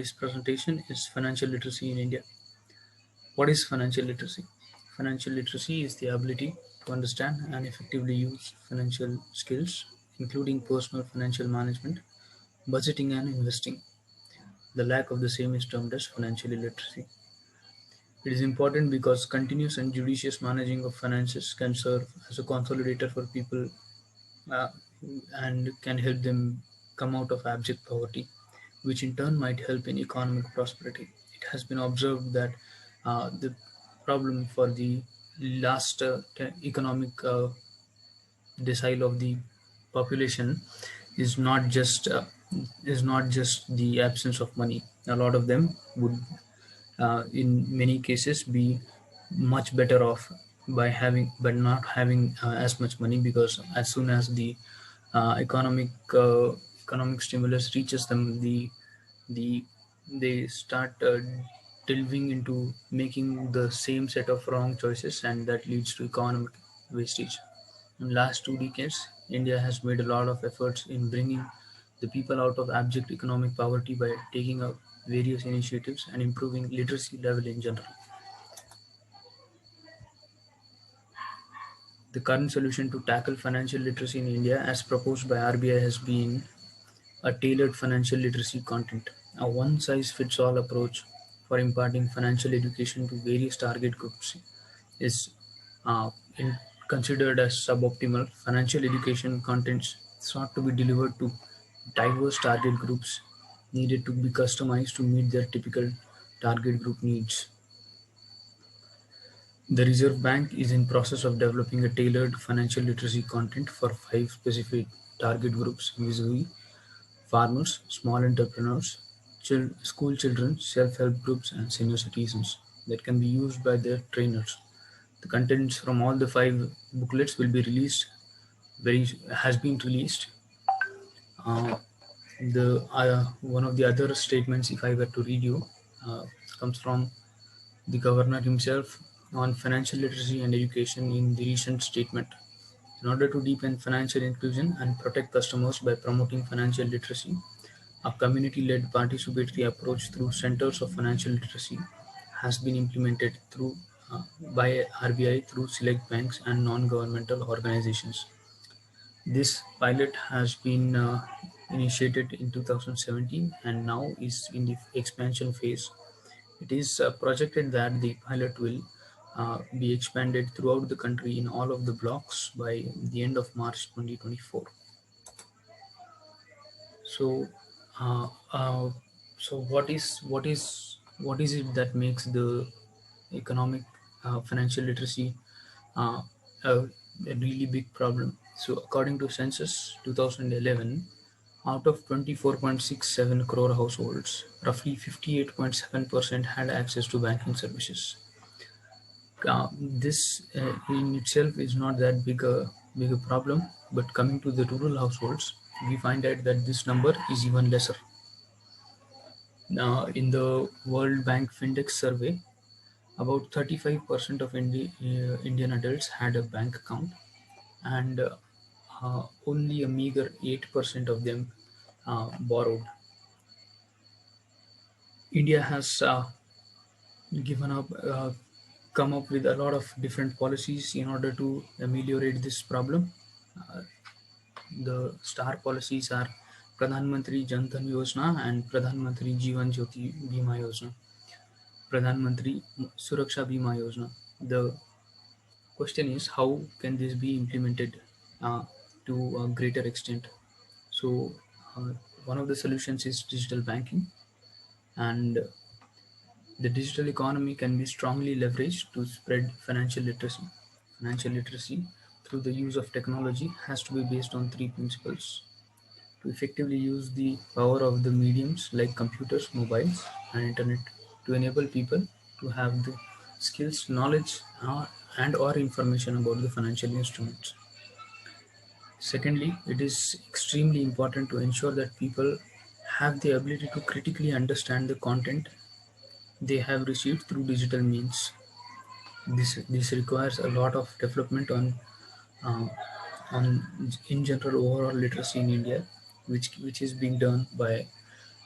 This presentation is financial literacy in India. What is financial literacy? Financial literacy is the ability to understand and effectively use financial skills, including personal financial management, budgeting, and investing. The lack of the same is termed as financial illiteracy. It is important because continuous and judicious managing of finances can serve as a consolidator for people uh, and can help them come out of abject poverty, which in turn might help in economic prosperity. It has been observed that the problem for the last economic decile of the population is not just uh, the absence of money. A lot of them would, in many cases, be much better off by having but not having as much money, because as soon as the uh, economic uh, economic stimulus reaches them, the they start delving into making the same set of wrong choices, and that leads to economic wastage. In last 2 decades, India has made a lot of efforts in bringing the people out of abject economic poverty by taking up various initiatives and improving literacy level in general. The current solution to tackle financial literacy in India, as proposed by RBI, has been a tailored financial literacy content. A one-size-fits-all approach for imparting financial education to various target groups is uh, in, considered as suboptimal. Financial education contents sought to be delivered to diverse target groups needed to be customized to meet their typical target group needs. The Reserve Bank is in process of developing a tailored financial literacy content for five specific target groups, vis-a-vis farmers, small entrepreneurs, school children, self-help groups, and senior citizens, that can be used by their trainers. The contents from all the five booklets will be released. Very has been released. Uh, the One of the other statements, if I were to read you, uh, comes from the governor himself on financial literacy and education in the recent statement. In order to deepen financial inclusion and protect customers by promoting financial literacy, a community-led participatory approach through centers of financial literacy has been implemented by RBI through select banks and non-governmental organizations. This pilot has been initiated in 2017 and now is in the expansion phase. It is projected that the pilot will be expanded throughout the country in all of the blocks by the end of March 2024. So, uh, uh, what is it that makes the economic financial literacy uh, a, a really big problem? So, according to census 2011, out of 24.67 crore households, roughly 58.7% had access to banking services. This in itself is not that big a problem, but coming to the rural households, we find out that this number is even lesser. In the World Bank Findex survey, about 35% of Indian adults had a bank account, and only a meager 8% of them borrowed. India has given up, come up with a lot of different policies in order to ameliorate this problem. Uh, the star policies are Pradhan Mantri Jan Dhan Yojana and Pradhan Mantri Jeevan Jyoti Bima Yojana, Pradhan Mantri Suraksha Bima Yojana. The question is, how can this be implemented uh, to a greater extent? So, uh, one of the solutions is digital banking, and the digital economy can be strongly leveraged to spread financial literacy. Financial literacy through the use of technology has to be based on three principles: to effectively use the power of the mediums like computers, mobiles, and internet to enable people to have the skills, knowledge, and or information about the financial instruments. Secondly, it is extremely important to ensure that people have the ability to critically understand the content they have received through digital means. This requires a lot of development uh, on in general overall literacy in India, which is being done by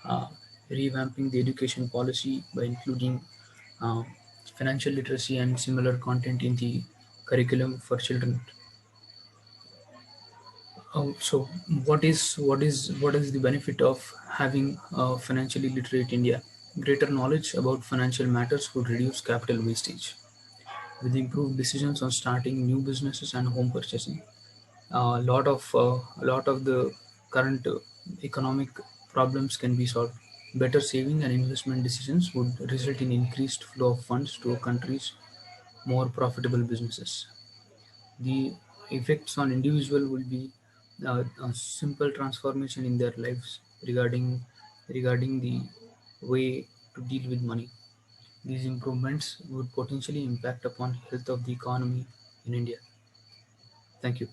uh, revamping the education policy by including uh, financial literacy and similar content in the curriculum for children. So, what is the benefit of having a financially literate India? Greater knowledge about financial matters would reduce capital wastage, with improved decisions on starting new businesses and home purchasing. A lot of the current economic problems can be solved. Better saving and investment decisions would result in increased flow of funds to a country's more profitable businesses. The effects on individual will be a simple transformation in their lives regarding the way to deal with money. These improvements would potentially impact upon health of the economy in India. Thank you.